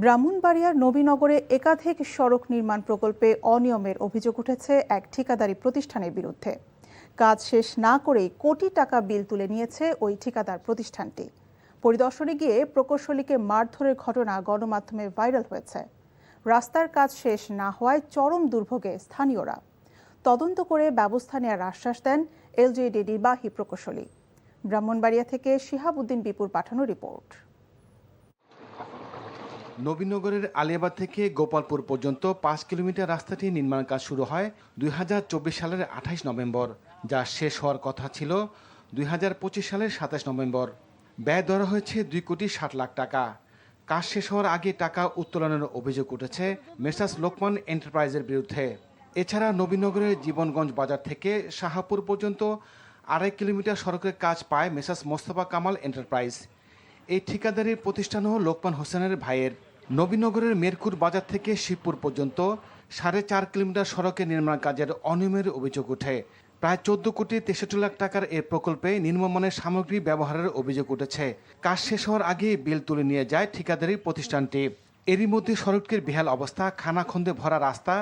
ব্রাহ্মণবাড়িয়ার নবীনগরে একাধিক সড়ক নির্মাণ প্রকল্পে অনিয়মের অভিযোগ উঠেছে এক ঠিকাদারি প্রতিষ্ঠানের বিরুদ্ধে। কাজ শেষ না করেই কোটি টাকা বিল তুলে নিয়েছে ওই ঠিকাদার প্রতিষ্ঠানটি। পরিদর্শনে গিয়ে প্রকৌশলীকে মারধরের ঘটনা গণমাধ্যমে ভাইরাল হয়েছে। রাস্তার কাজ শেষ না হওয়ায় চরম দুর্ভোগে স্থানীয়রা। তদন্ত করে ব্যবস্থা নেওয়ার আশ্বাস দেন এলজিইডি নির্বাহী প্রকৌশলী। ব্রাহ্মণবাড়িয়া থেকে শিহাব উদ্দিন বিপুর পাঠানো রিপোর্ট। নবীনগরের আলিয়াবাদ থেকে গোপালপুর পর্যন্ত ৫ কিলোমিটার রাস্তাটি নির্মাণ কাজ শুরু হয় ২০২৪ সালের ২৮ নভেম্বর, যা শেষ হওয়ার কথা ছিল ২০২৫ সালের ২৭ নভেম্বর। ব্যয় ধরা হয়েছে ২,৬০,০০,০০০ টাকা। কাজ শেষ হওয়ার আগে টাকা উত্তোলনের অভিযোগ উঠেছে মেসার্স লোকমান এন্টারপ্রাইজের বিরুদ্ধে। এছাড়া নবীনগরের জীবনগঞ্জ বাজার থেকে শাহাপুর পর্যন্ত ২.৫ কিলোমিটার সড়কের কাজ পায় মেসার্স মোস্তফা কামাল এন্টারপ্রাইজ। এই ঠিকাদারি প্রতিষ্ঠানও লোকমান হোসেনের ভাইয়ের। নবীনগরের মেরকুর বাজার থেকে শিবপুর পর্যন্ত ৪.৫ কিলোমিটার সড়কের নির্মাণ কাজের অনিয়মের অভিযোগ ওঠে। প্রায় ১৪ কোটি ৬৩ লাখ টাকার এই প্রকল্পে নিম্নমানের সামগ্রী ব্যবহারের অভিযোগ উঠেছে। কাজ শেষ হওয়ার আগে বিল তুলে নিয়ে যায় ঠিকাদারি প্রতিষ্ঠানটি। এরই মধ্যে সড়কের বেহাল অবস্থা, খানাখন্দে ভরা রাস্তা,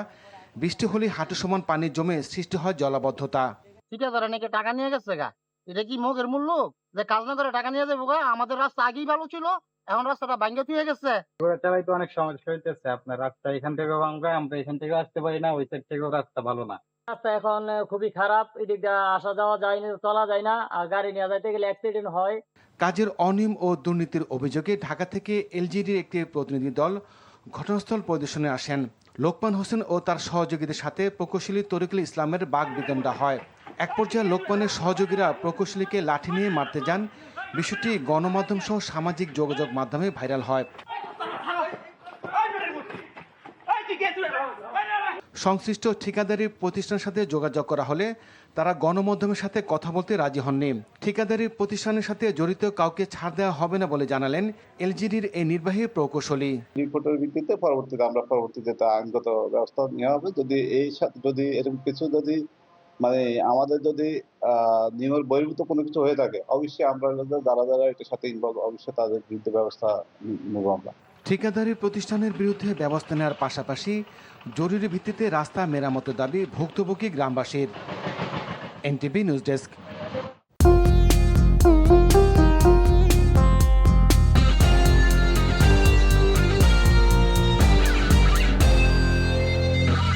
বৃষ্টি হলে হাঁটু সমান পানি জমে সৃষ্টি হয় জলাবদ্ধতা। ঠিকাদার নাকি টাকা নিয়ে গেছে গা, এটা কি মুখের মূল্য যে কাজ না করে টাকা নিয়ে যাবো গা? আমাদের রাস্তা আগেই ভালো ছিল, এখন রাস্তাটা ভাঙ্গা হয়ে গেছে। চালাইতে অনেক সমস্যা হইতেছে। আপনার রাস্তা এখান থেকে ভাঙ্গা, আমরা এখান থেকে আসতে পারি না, ওই সাইড থেকেও রাস্তা ভালো না। রাস্তা এখন খুবই খারাপ, এদিক দিয়ে আসা যাওয়া যায় না, চলা যায় না, আর গাড়ি নিয়ে যাইতে গেলে অ্যাক্সিডেন্ট হয়। কাজের অনিয়ম ও দুর্নীতির অভিযোগে ঢাকা থেকে এলজিইডির একটি প্রতিনিধি দল ঘটনাস্থল পরিদর্শনে আসেন। লোকমান হোসেন ও তার সহযোগীদের সাথে প্রকৌশলী তরিকুল ইসলামের বাগবিতণ্ডা হয়। এক পর্যায়ে লোকমানের সহযোগীরা প্রকৌশলীকে লাঠি নিয়ে মারতে যান। বিষয়টি গণমাধ্যম সহ সামাজিক যোগাযোগ মাধ্যমে ভাইরাল হয়। সংশ্লিষ্ট ঠিকাদারি প্রতিষ্ঠানের সাথে যোগাযোগ করা হলে তারা গণমাধ্যমের সাথে কথা বলতে রাজি হননি। ঠিকাদারি প্রতিষ্ঠানের সাথে জড়িত কাউকে ছাড় দেওয়া হবে না বলে জানালেন এলজিইডির এই নির্বাহী প্রকৌশলী। রিপোর্টের ভিত্তিতে পরবর্তীতে তা আইনগত ব্যবস্থা নেওয়া হবে। যদি এরকম কিছু মানে আমাদের নিয়মের বহির্ভূত কোনো কিছু হয়ে থাকে, অবশ্যই আমরা যারা এটার সাথে ইনভলভ, অবশ্যই তাদের বিরুদ্ধে ব্যবস্থা নেব আমরা। ঠিকাদারি প্রতিষ্ঠানের বিরুদ্ধে ব্যবস্থা নেওয়ার পাশাপাশি জরুরি ভিত্তিতে রাস্তা মেরামতের দাবি ভুক্তভোগী গ্রামবাসীর। NTV news desk.